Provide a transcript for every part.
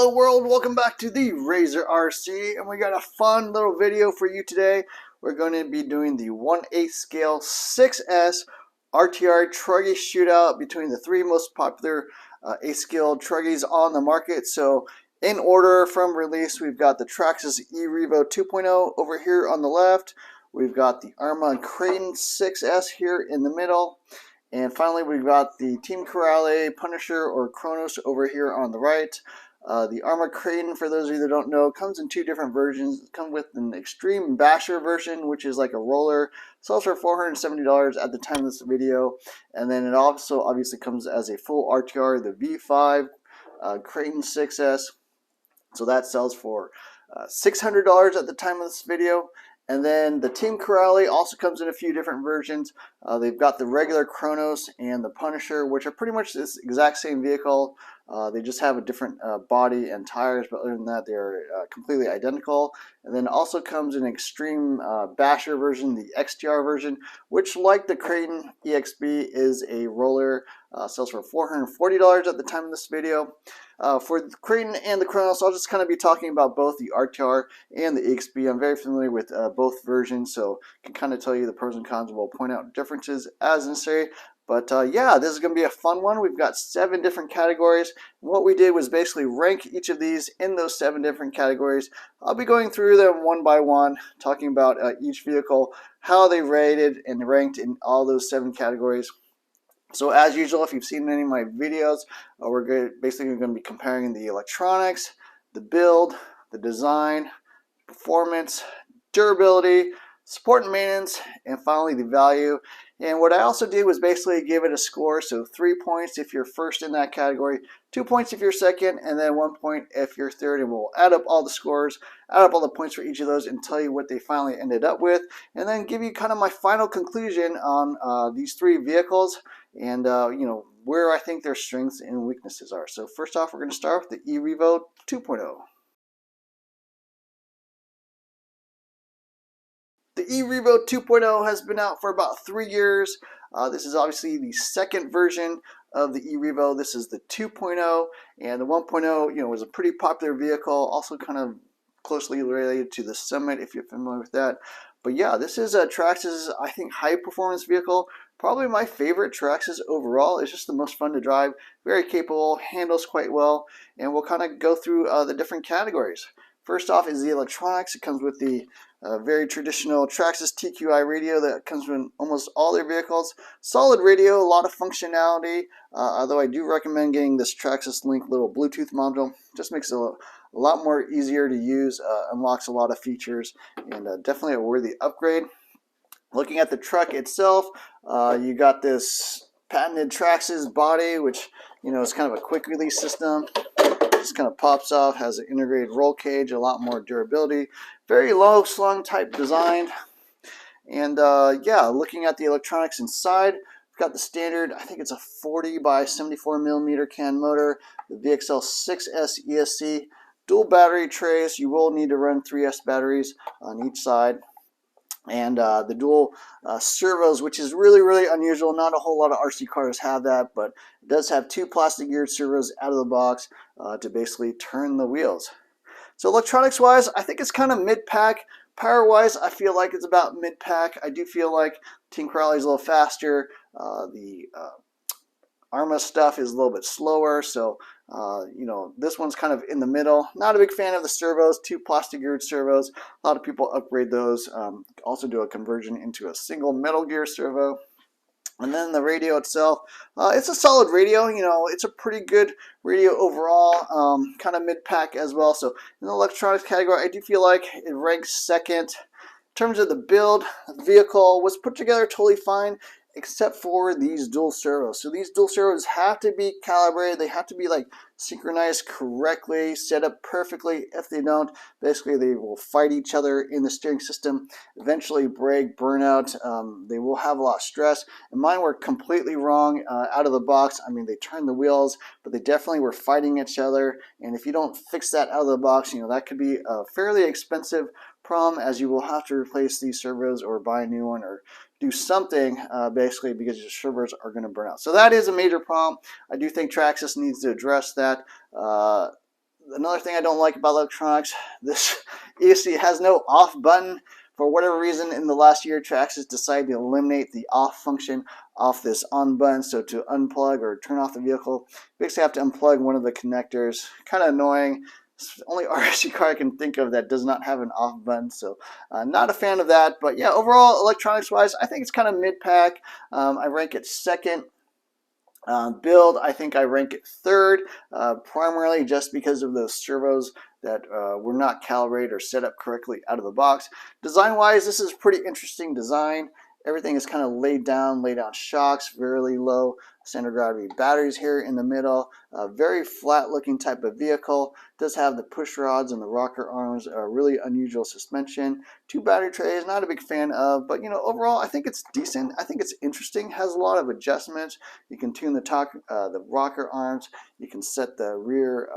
Hello world, welcome back to the Razor RC, and we got a fun little video for you today. We're going to be doing the 1/8 scale 6S RTR Truggy shootout between the three most popular 8 scale Truggies on the market. So in order from release, we've got the Traxxas E-Revo 2.0 over here on the left. We've got the Arrma Kraton 6S here in the middle. And finally, we've got the Team Corally Punisher or Kronos over here on the right. The Arrma Kraton, for those of you that don't know, comes in two different versions. It comes with an extreme basher version, which is like a roller. Sells for $470 at the time of this video. And then it also obviously comes as a full RTR, the V5 Kraton 6S. So that sells for $600 at the time of this video. And then the Team Corally also comes in a few different versions. They've got the regular Kronos and the Punisher, which are pretty much this exact same vehicle. They just have a different body and tires, but other than that, they're completely identical. And then also comes an extreme basher version, the XTR version, which, like the Kraton EXB, is a roller. Sells for $440 at the time of this video. For the Kraton and the Kronos, I'll just kind of be talking about both the RTR and the EXB. I'm very familiar with both versions, so I can kind of tell you the pros and cons. We'll point out differences as necessary. But yeah, this is going to be a fun one. We've got 7 different categories. And what we did was basically rank each of these in those 7 different categories. I'll be going through them one by one, talking about each vehicle, how they rated and ranked in all those 7 categories. So as usual, if you've seen any of my videos, we're basically going to be comparing the electronics, the build, the design, performance, durability, support and maintenance, and finally the value. And what I also did was basically give it a score. So 3 points if you're first in that category, 2 points if you're second, and then 1 point if you're third. And we'll add up all the scores, add up all the points for each of those, and tell you what they finally ended up with. And then give you kind of my final conclusion on these 3 vehicles and you know, where I think their strengths and weaknesses are. So first off, we're going to start with the E-Revo 2.0. The E-Revo 2.0 has been out for about 3 years. This is obviously the second version of the E-Revo. This is the 2.0, and the 1.0, you know, was a pretty popular vehicle, also kind of closely related to the Summit, if you're familiar with that. But yeah, this is a Traxxas, I think, high performance vehicle. Probably my favorite Traxxas overall. It's just the most fun to drive, very capable, handles quite well, and we'll kind of go through the different categories. First off is the electronics. It comes with the very traditional Traxxas TQI radio that comes with almost all their vehicles. Solid radio, a lot of functionality, although I do recommend getting this Traxxas Link little Bluetooth module. Just makes it a lot more easier to use, unlocks a lot of features, and definitely a worthy upgrade. Looking at the truck itself, you got this patented Traxxas body, which, you know, is kind of a quick release system. Just kind of pops off, has an integrated roll cage, a lot more durability, very low slung type design. And yeah, looking at the electronics inside, we've got the standard, I think it's a 40 by 74 millimeter can motor, the VXL 6S ESC, dual battery trays. You will need to run 3S batteries on each side. And the dual servos, which is really unusual. Not a whole lot of RC cars have that, but it does have 2 plastic geared servos out of the box to basically turn the wheels. So electronics wise, I think it's kind of mid-pack. Power wise, I feel like it's about mid-pack. I do feel like Team Corally is a little faster. The Arrma stuff is a little bit slower, so you know, this one's kind of in the middle. Not a big fan of the servos, 2 plastic geared servos. A lot of people upgrade those. Also do a conversion into a single metal gear servo. And then the radio itself, it's a solid radio. You know, it's a pretty good radio overall, kind of mid-pack as well. So in the electronics category, I do feel like it ranks second. In terms of the build, the vehicle was put together totally fine, except for these dual servos. So these dual servos have to be calibrated. They have to be like synchronized correctly, set up perfectly. If they don't, basically they will fight each other in the steering system, eventually break, burn out. They will have a lot of stress. And mine were completely wrong out of the box. I mean, they turned the wheels, but they definitely were fighting each other. And if you don't fix that out of the box, you know, that could be a fairly expensive problem, as you will have to replace these servos or buy a new one or do something basically, because your servers are going to burn out. So that is a major problem. I do think Traxxas needs to address that. another thing I don't like about electronics, this ESC has no off button. For whatever reason, in the last year, Traxxas decided to eliminate the off function off this on button. So to unplug or turn off the vehicle, you basically have to unplug one of the connectors. Kind of annoying. It's the only RC car I can think of that does not have an off button, so not a fan of that. But yeah, overall, electronics-wise, I think it's kind of mid-pack. I rank it second. Build, I think I rank it third, primarily just because of those servos that were not calibrated or set up correctly out of the box. Design-wise, this is pretty interesting design. Everything is kind of laid down shocks, very low center of gravity batteries here in the middle. Very flat looking type of vehicle. Does have the push rods and the rocker arms, really unusual suspension. 2 battery trays, not a big fan of, but you know, overall I think it's decent. I think it's interesting, has a lot of adjustments. You can tune the rocker arms, you can set the rear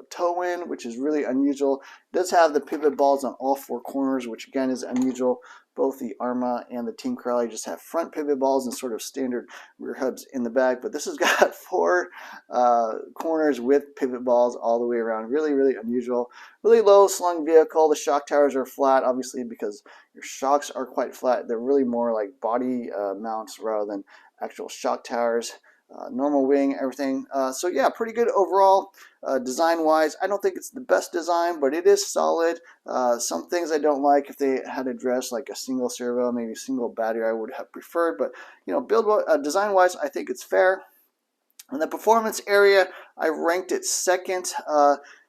toe in, which is really unusual. It does have the pivot balls on all 4 corners, which again is unusual. Both the Arrma and the Team Corally just have front pivot balls and sort of standard rear hubs in the back, but this has got 4 corners with pivot balls all the way around. Really, really unusual. Really low slung vehicle. The shock towers are flat, obviously, because your shocks are quite flat. They're really more like body mounts rather than actual shock towers. Normal wing, everything. So yeah, pretty good overall. Design-wise, I don't think it's the best design, but it is solid. Some things I don't like, if they had addressed like a single servo, maybe single battery, I would have preferred. But you know, design-wise, I think it's fair. In the performance area, I ranked it second.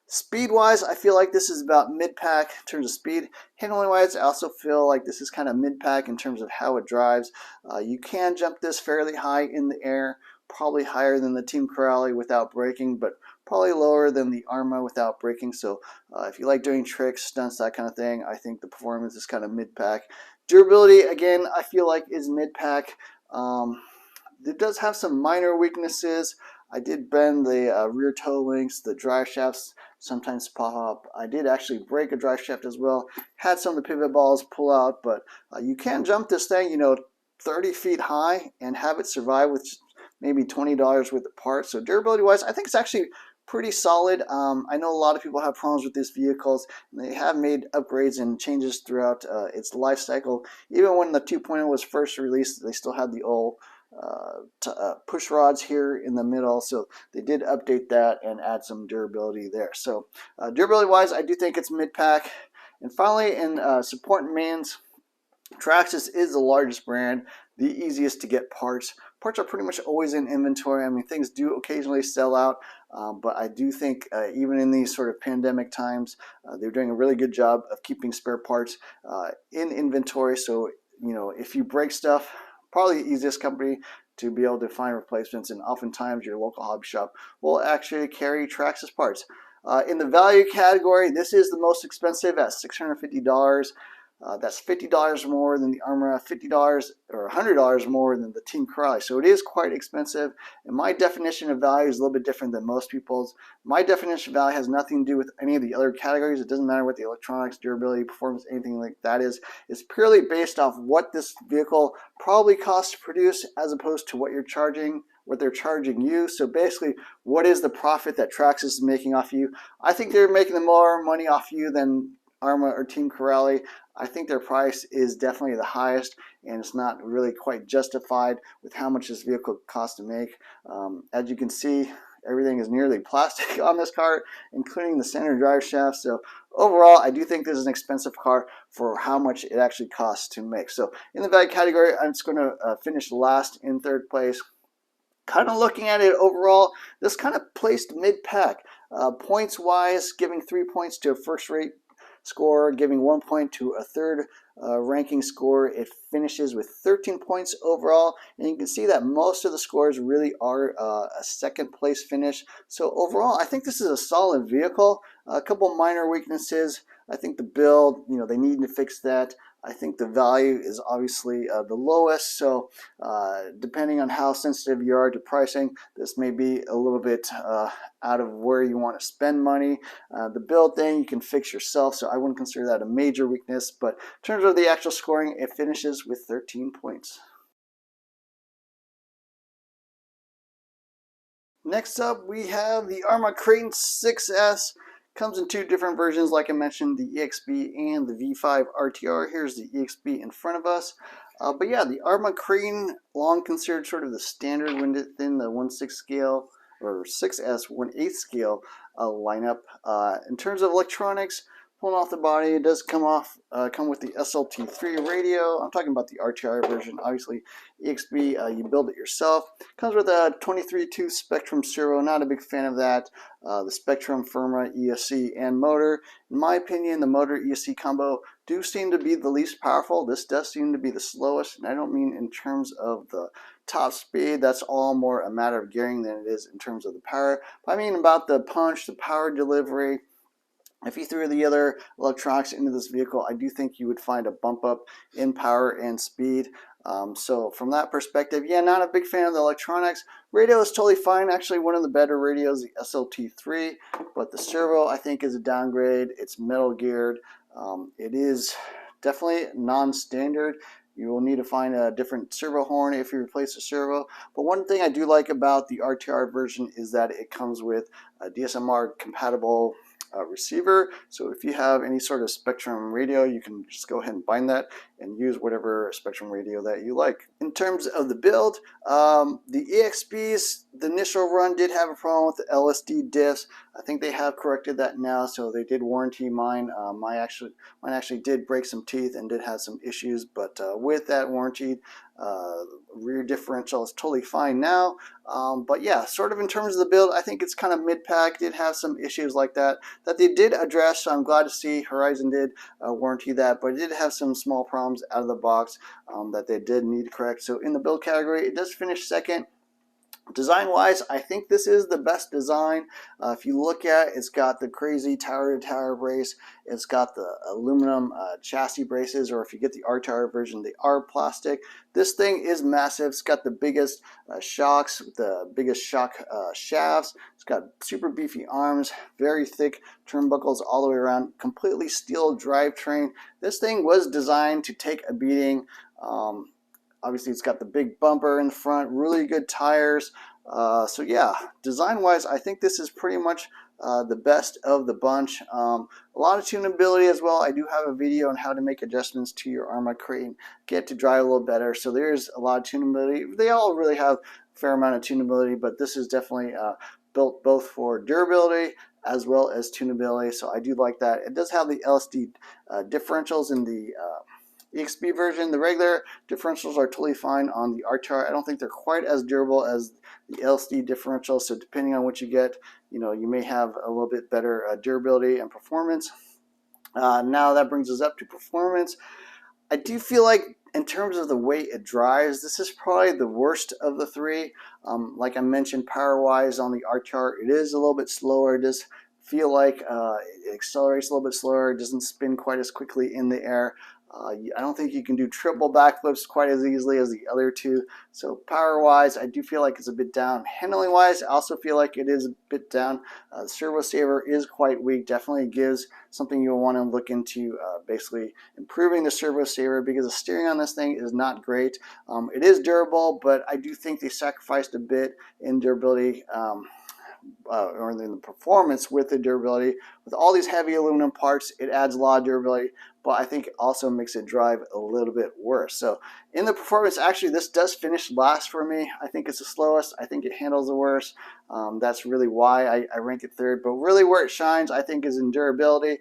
Speed-wise, I feel like this is about mid-pack in terms of speed. Handling-wise, I also feel like this is kind of mid-pack in terms of how it drives. You can jump this fairly high in the air, probably higher than the Team Corally without braking, but probably lower than the Arrma without braking. So if you like doing tricks, stunts, that kind of thing, I think the performance is kind of mid-pack. Durability, again, I feel like is mid-pack. It does have some minor weaknesses. I did bend the rear toe links, the drive shafts sometimes pop up. I did actually break a drive shaft as well. Had some of the pivot balls pull out, but you can jump this thing, you know, 30 feet high and have it survive with maybe $20 worth of parts. So durability wise, I think it's actually pretty solid. I know a lot of people have problems with these vehicles, and they have made upgrades and changes throughout its life cycle. Even when the 2.0 was first released, they still had the old push rods here in the middle, so they did update that and add some durability there. So durability wise, I do think it's mid-pack. And finally, in support and maintenance, Traxxas is the largest brand, the easiest to get parts. Parts are pretty much always in inventory. I mean, things do occasionally sell out, but I do think even in these sort of pandemic times, they're doing a really good job of keeping spare parts in inventory. So, you know, if you break stuff, probably the easiest company to be able to find replacements, and oftentimes your local hobby shop will actually carry Traxxas parts. In the value category, this is the most expensive at $650. That's $50 more than the Arrma, $50 or $100 more than the Team Corally. So it is quite expensive. And my definition of value is a little bit different than most people's. My definition of value has nothing to do with any of the other categories. It doesn't matter what the electronics, durability, performance, anything like that is. It's purely based off what this vehicle probably costs to produce as opposed to what you're charging, what they're charging you. So basically, what is the profit that Traxxas is making off you? I think they're making more money off you than Arrma or Team Corally. I think their price is definitely the highest, and it's not really quite justified with how much this vehicle costs to make. As you can see, everything is nearly plastic on this car, including the center drive shaft. So overall, I do think this is an expensive car for how much it actually costs to make. So in the value category, I'm just going to finish last in third place. Kind of looking at it overall, this kind of placed mid-pack. Points-wise, giving 3 points to a first-rate score, giving 1 point to a third ranking score. It finishes with 13 points overall, and you can see that most of the scores really are a second place finish. So overall, I think this is a solid vehicle. A couple minor weaknesses. I think the build, you know, they need to fix that. I think the value is obviously the lowest, so depending on how sensitive you are to pricing, this may be a little bit out of where you want to spend money. The build thing you can fix yourself, so I wouldn't consider that a major weakness, but in terms of the actual scoring, it finishes with 13 points. Next up, we have the Arrma Kraton 6S. Comes in two different versions, like I mentioned, the EXP and the V5 RTR. Here's the EXP in front of us. But yeah, the Arrma Kraton, long considered sort of the standard within the 1/6 scale or 6S 1/8 scale lineup. In terms of electronics, pulling off the body, it does come with the SLT3 radio. I'm talking about the RTR version. Obviously, EXP, you build it yourself. Comes with a 23.2 Spectrum servo. Not a big fan of that. The Spectrum, Firma, ESC, and motor. In my opinion, the motor ESC combo do seem to be the least powerful. This does seem to be the slowest, and I don't mean in terms of the top speed. That's all more a matter of gearing than it is in terms of the power. But I mean about the punch, the power delivery. If you threw the other electronics into this vehicle, I do think you would find a bump up in power and speed. So from that perspective, yeah, not a big fan of the electronics. Radio is totally fine. Actually, one of the better radios, the SLT3, but the servo I think is a downgrade. It's metal geared. It is definitely non-standard. You will need to find a different servo horn if you replace the servo. But one thing I do like about the RTR version is that it comes with a DSMR compatible receiver. So if you have any sort of Spectrum radio, you can just go ahead and bind that and use whatever Spectrum radio that you like. In terms of the build, the EXPs, the initial run did have a problem with the LSD diffs. I think they have corrected that now, so they did warranty mine. Mine actually did break some teeth and did have some issues, but with that warranty, rear differential is totally fine now. But yeah, sort of in terms of the build, I think it's kind of mid-pack. Did have some issues like that they did address, so I'm glad to see Horizon did warranty that, but it did have some small problems out of the box that they did need to correct. So in the build category, it does finish second. Design-wise, I think this is the best design. If you look at it, it's got the crazy tower-to-tower brace. It's got the aluminum chassis braces, or if you get the RTR version, they are plastic. This thing is massive. It's got the biggest shocks, the biggest shock shafts. It's got super beefy arms, very thick turnbuckles all the way around, completely steel drivetrain. This thing was designed to take a beating. Obviously, it's got the big bumper in the front, really good tires. So yeah, design-wise, I think this is pretty much the best of the bunch. A lot of tunability as well. I do have a video on how to make adjustments to your Arrma Kraton, get to drive a little better. So there's a lot of tunability. They all really have a fair amount of tunability, but this is definitely built both for durability as well as tunability. So I do like that. It does have the LSD differentials in the EXP version. The regular differentials are totally fine on the RTR. I don't think they're quite as durable as the LSD differential, so depending on what you get, you may have a little bit better durability and performance. Now that brings us up to performance. I do feel like in terms of the way it drives, this is probably the worst of the three. Like I mentioned, power-wise on the RTR, it is a little bit slower. It does feel like it accelerates a little bit slower. It doesn't spin quite as quickly in the air. I don't think you can do triple backflips quite as easily as the other two. So power-wise, I do feel like it's a bit down. Handling-wise, I also feel like it is a bit down. The servo saver is quite weak. Definitely gives something you'll want to look into, basically improving the servo saver, because the steering on this thing is not great. It is durable, but I do think they sacrificed a bit in durability. Or in the performance with the durability. With all these heavy aluminum parts, it adds a lot of durability, but I think it also makes it drive a little bit worse. So in the performance, actually, this does finish last for me. I think it's the slowest. I think it handles the worst. That's really why I rank it third. But really where it shines, I think, is in durability.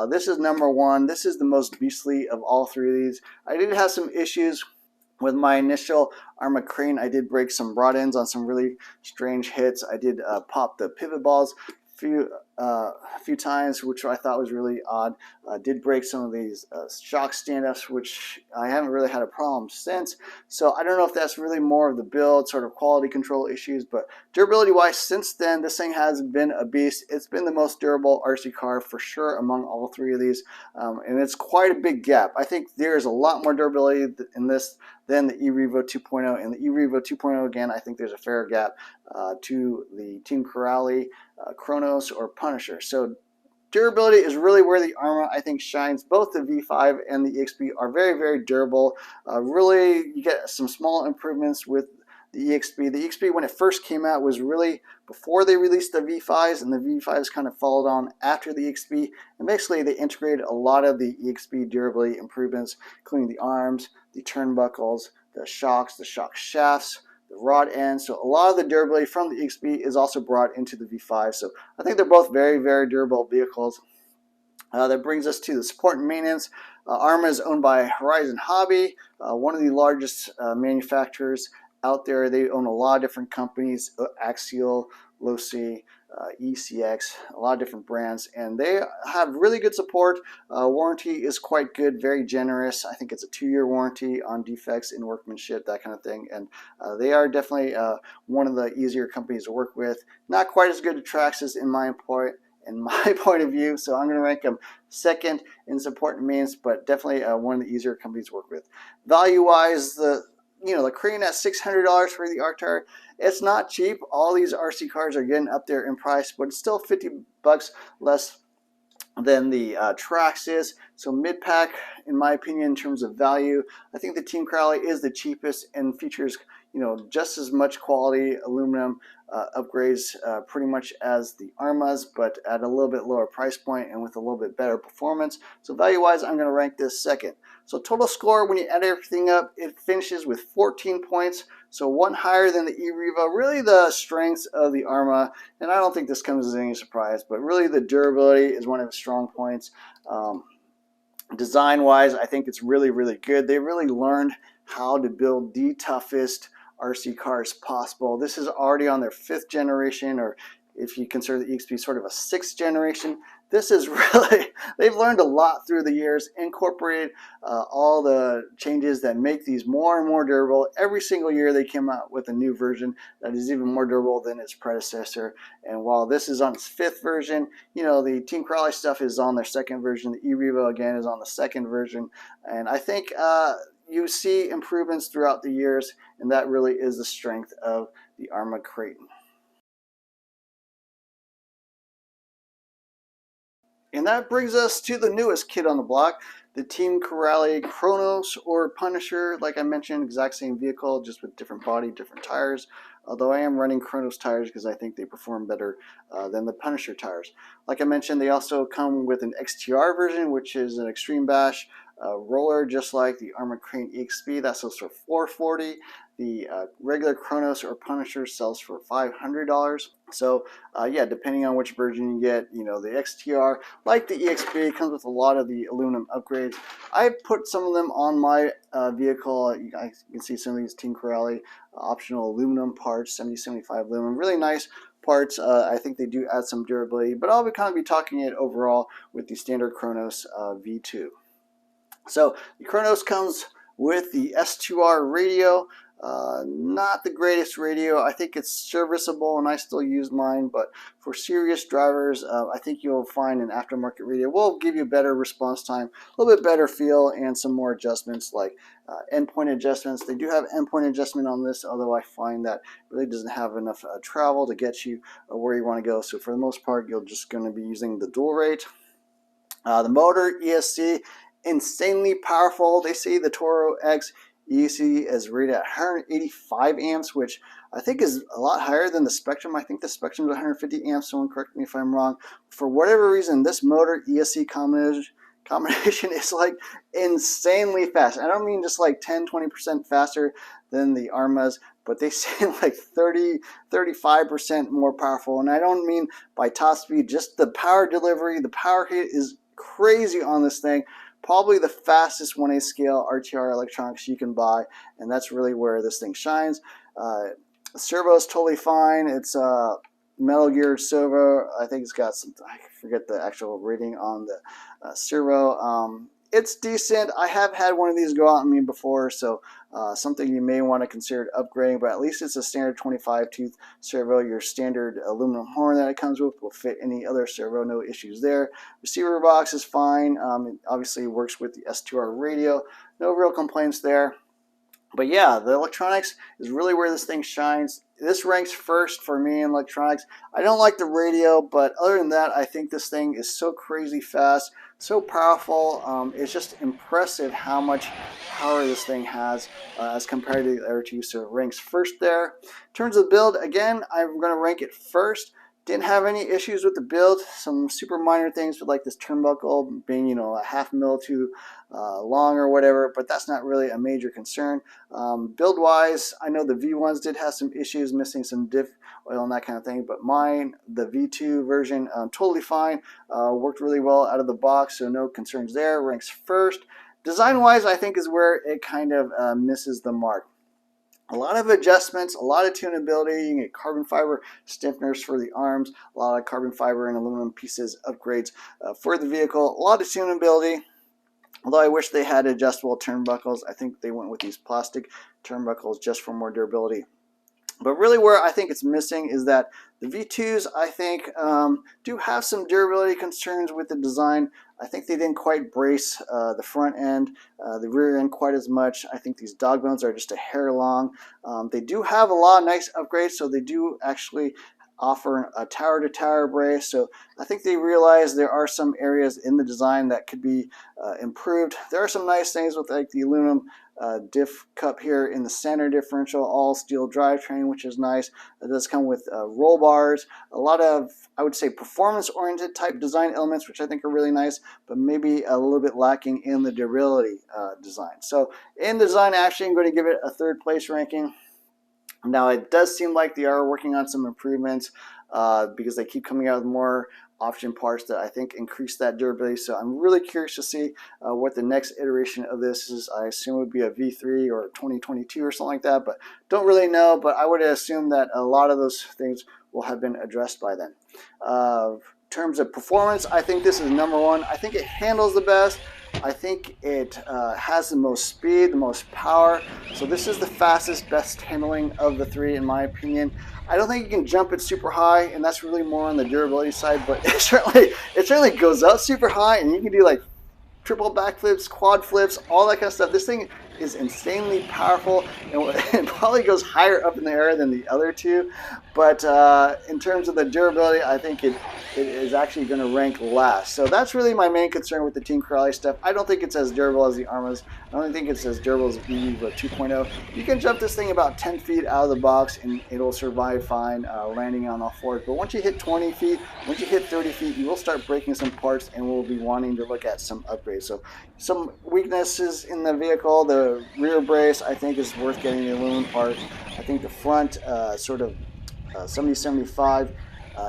This is number one. This is the most beastly of all three of these. I did have some issues with my initial Arrma Kraton. I did break some rod ends on some really strange hits. I did pop the pivot balls a few times, which I thought was really odd. Did break some of these shock stand-ups, which I haven't really had a problem since. So I don't know if that's really more of the build, sort of quality control issues, but durability-wise, since then, this thing has been a beast. It's been the most durable RC car for sure among all three of these, and it's quite a big gap. I think there's a lot more durability in this than the E-Revo 2.0, and the E-Revo 2.0, again, I think there's a fair gap to the Team Corally Kronos or Punisher. So durability is really where the Arrma, I think, shines. Both the V5 and the EXP are very, very durable. Really, you get some small improvements with the EXP. The EXP, when it first came out, was really before they released the V5s, and the V5s kind of followed on after the EXP. And basically, they integrated a lot of the EXP durability improvements, including the arms, the turnbuckles, the shock shafts, the rod ends. So a lot of the durability from the EXP is also brought into the V5. So I think they're both very, very durable vehicles. That brings us to the support and maintenance. Arrma is owned by Horizon Hobby, one of the largest manufacturers out there. They own a lot of different companies, Axial, Losi, ECX, a lot of different brands, and they have really good support. Warranty is quite good, very generous. I think it's a 2-year warranty on defects in workmanship, that kind of thing, and they are definitely one of the easier companies to work with. Not quite as good as Traxxas in my point of view, so I'm going to rank them second in support and maintenance, but definitely one of the easier companies to work with. Value-wise, the Kraton at $600 for the ARC tire, it's not cheap. All these RC cars are getting up there in price, but it's still $50 less than the Traxxas. So mid-pack, in my opinion, in terms of value, I think the Team Corally is the cheapest and features just as much quality aluminum upgrades pretty much as the Arrmas, but at a little bit lower price point and with a little bit better performance. So value-wise, I'm going to rank this second. So total score, when you add everything up, it finishes with 14 points, so one higher than the E-Revo. Really the strengths of the Arrma, and I don't think this comes as any surprise, but really the durability is one of its strong points. Design-wise, I think it's really, really good. They really learned how to build the toughest RC cars possible. This is already on their 5th generation, or if you consider the EXP sort of a 6th generation. This is really, they've learned a lot through the years, incorporated all the changes that make these more and more durable. Every single year they come out with a new version that is even more durable than its predecessor. And while this is on its 5th version, the Team Corally stuff is on their 2nd version. The E-Revo, again, is on the 2nd version. And I think you see improvements throughout the years, and that really is the strength of the Arrma Kraton. And that brings us to the newest kid on the block, the Team Corally Kronos, or Punisher. Like I mentioned, exact same vehicle, just with different body, different tires. Although I am running Kronos tires because I think they perform better than the Punisher tires. Like I mentioned, they also come with an XTR version, which is an extreme bash roller, just like the Arrma Kraton EXP. That sells for $440. The regular Kronos or Punisher sells for $500. So yeah, depending on which version you get, the XTR, like the EXP, comes with a lot of the aluminum upgrades. I put some of them on my vehicle. You can see some of these Team Corally optional aluminum parts, 7075 aluminum, really nice parts. I think they do add some durability, but I'll kind of be talking it overall with the standard Kronos V2. So the Kronos comes with the S2R radio. Not the greatest radio. I think it's serviceable and I still use mine, but for serious drivers, I think you'll find an aftermarket radio will give you better response time, a little bit better feel, and some more adjustments like endpoint adjustments. They do have endpoint adjustment on this, although I find that really doesn't have enough travel to get you where you want to go. So for the most part, you're just going to be using the dual rate. The motor, ESC, insanely powerful. They say the Toro X ESC is rated at 185 amps, which I think is a lot higher than the Spectrum. I think the Spectrum is 150 amps. Someone correct me if I'm wrong. For whatever reason, this motor ESC combination is like insanely fast. I don't mean just like 10-20% faster than the Arrmas, but they say like 30-35% more powerful. And I don't mean by top speed, just the power delivery. The power hit is crazy on this thing. Probably the fastest 1/8 scale RTR electronics you can buy, and that's really where this thing shines. Servo is totally fine. It's metal geared servo. I think it's got some, I forget the actual rating on the servo. It's decent. I have had one of these go out on me before, so something you may want to consider upgrading, but at least it's a standard 25-tooth servo. Your standard aluminum horn that it comes with will fit any other servo, no issues there. Receiver box is fine. It obviously works with the S2R radio. No real complaints there. But yeah, the electronics is really where this thing shines. This ranks first for me in electronics. I don't like the radio, but other than that, I think this thing is so crazy fast, so powerful. It's just impressive how much power this thing has as compared to the other two. So it ranks first there. In terms of build, again, I'm going to rank it first. Didn't have any issues with the build. Some super minor things with like this turnbuckle being, you know, a half mil too long or whatever, but that's not really a major concern. Build wise, I know the V1s did have some issues, missing some diff oil and that kind of thing, but mine, the V2 version, totally fine. Worked really well out of the box, so no concerns there. Ranks first. Design wise, I think is where it kind of misses the mark. A lot of adjustments, a lot of tunability. You can get carbon fiber stiffeners for the arms, a lot of carbon fiber and aluminum pieces upgrades for the vehicle, a lot of tunability. Although I wish they had adjustable turnbuckles. I think they went with these plastic turnbuckles just for more durability. But really where I think it's missing is that the V2s, I think, do have some durability concerns with the design. I think they didn't quite brace the front end, the rear end quite as much. I think these dog bones are just a hair long. They do have a lot of nice upgrades, so they do actually offer a tower-to-tower brace. So I think they realize there are some areas in the design that could be improved. There are some nice things with like the aluminum diff cup here in the center differential, all steel drivetrain, which is nice. It does come with roll bars, a lot of, I would say, performance-oriented type design elements, which I think are really nice, but maybe a little bit lacking in the durability design. So in design, actually, I'm going to give it a 3rd place ranking. Now, it does seem like they are working on some improvements because they keep coming out with more option parts that I think increase that durability. So I'm really curious to see what the next iteration of this is. I assume it would be a V3 or 2022 or something like that, but don't really know. But I would assume that a lot of those things will have been addressed by then. In terms of performance, I think this is #1. I think it handles the best. I think it has the most speed, the most power. So this is the fastest, best handling of the 3 in my opinion. I don't think you can jump it super high, and that's really more on the durability side, but it certainly goes up super high, and you can do like triple backflips, quad flips, all that kind of stuff. This thing is insanely powerful, and it probably goes higher up in the air than the other two. But in terms of the durability, I think it is actually going to rank last. So that's really my main concern with the Team Corally stuff. I don't think it's as durable as the Arrmas. I don't think it's as durable as the Erevo 2.0. You can jump this thing about 10 feet out of the box, and it'll survive fine landing on all fours. But once you hit 20 feet, once you hit 30 feet, you will start breaking some parts, and we'll be wanting to look at some upgrades. So some weaknesses in the vehicle, the rear brace I think is worth getting the aluminum part. I think the front sort of 7075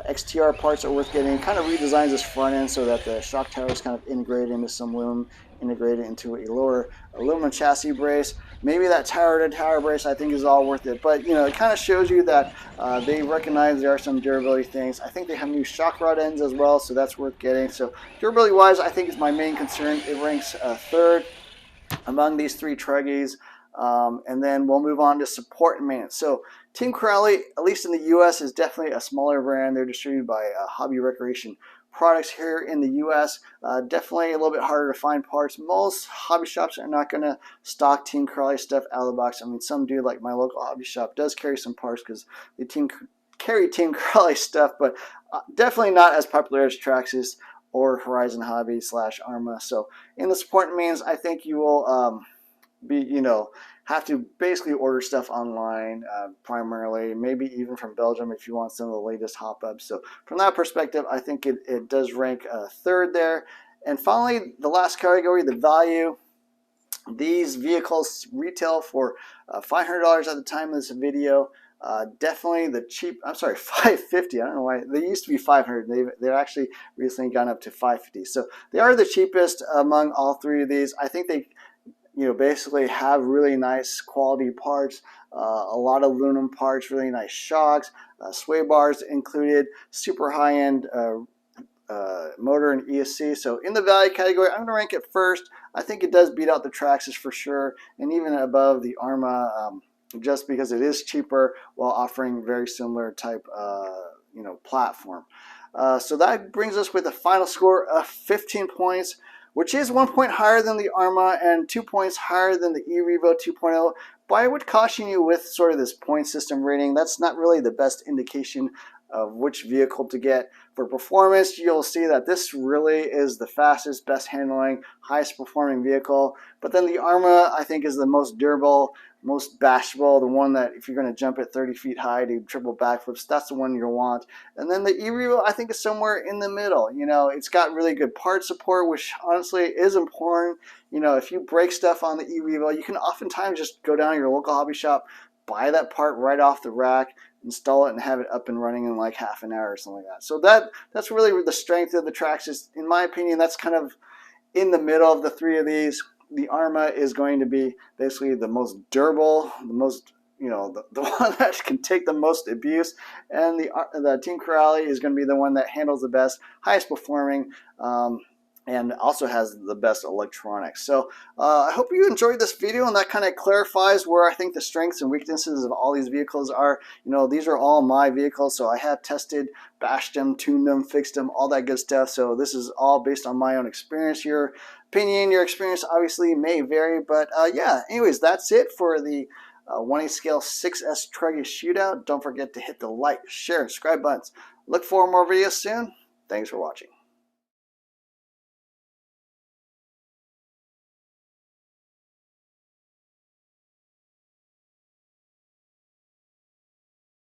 XTR parts are worth getting. It kind of redesigns this front end so that the shock tower is kind of integrated into some aluminum, integrated into a lower aluminum chassis brace. Maybe that tower-to-tower brace I think is all worth it. But you know, it kind of shows you that they recognize there are some durability things. I think they have new shock rod ends as well, so that's worth getting. So durability-wise, I think is my main concern. It ranks 3rd among these 3 Truggys. And then we'll move on to support and maintenance. So Team Corally, at least in the US, is definitely a smaller brand. They're distributed by Hobby Recreation Products here in the US. Definitely a little bit harder to find parts. Most hobby shops are not going to stock Team Corally stuff out of the box. I mean, some do, like my local hobby shop does carry some parts because they carry Team Corally stuff, but definitely not as popular as Traxxas or Horizon Hobby / Arrma. So in the support and maintenance, I think you will have to basically order stuff online primarily, maybe even from Belgium if you want some of the latest hop-ups. So from that perspective, I think it does rank 3rd there. And finally, the last category, the value. These vehicles retail for $500 at the time of this video. Definitely the cheap, I'm sorry, $550. I don't know why. They used to be $500. They've actually recently gone up to $550. So they are the cheapest among all 3 of these. I think they basically have really nice quality parts, a lot of aluminum parts, really nice shocks, sway bars included, super high-end motor and ESC. So in the value category, I'm going to rank it first. I think it does beat out the Traxxas for sure, and even above the Arrma, just because it is cheaper while offering very similar type platform. So that brings us with a final score of 15 points, which is 1 point higher than the Arrma and 2 points higher than the Erevo 2.0. But I would caution you with sort of this point system rating. That's not really the best indication of which vehicle to get. For performance, you'll see that this really is the fastest, best handling, highest performing vehicle. But then the Arrma, I think, is the most durable, most bashable, the one that if you're going to jump at 30 feet high, do triple backflips, that's the one you'll want. And then the E-Revo, I think, is somewhere in the middle. You know, it's got really good part support, which honestly is important. You know, if you break stuff on the E-Revo, you can oftentimes just go down to your local hobby shop, buy that part right off the rack, install it, and have it up and running in like half an hour or something like that. So that's really the strength of the Traxxas. In my opinion, that's kind of in the middle of the three of these. The Arrma is going to be basically the most durable, the most, you know, the one that can take the most abuse, and the Team Corally is going to be the one that handles the best, highest performing, and also has the best electronics. So I hope you enjoyed this video, and that kind of clarifies where I think the strengths and weaknesses of all these vehicles are. You know, these are all my vehicles, so I have tested, bashed them, tuned them, fixed them, all that good stuff. So this is all based on my own experience. Your opinion, your experience obviously may vary, but yeah, anyways, that's it for the 1/8 scale 6S Truggy Shootout. Don't forget to hit the like, share, and subscribe buttons. Look for more videos soon. Thanks for watching.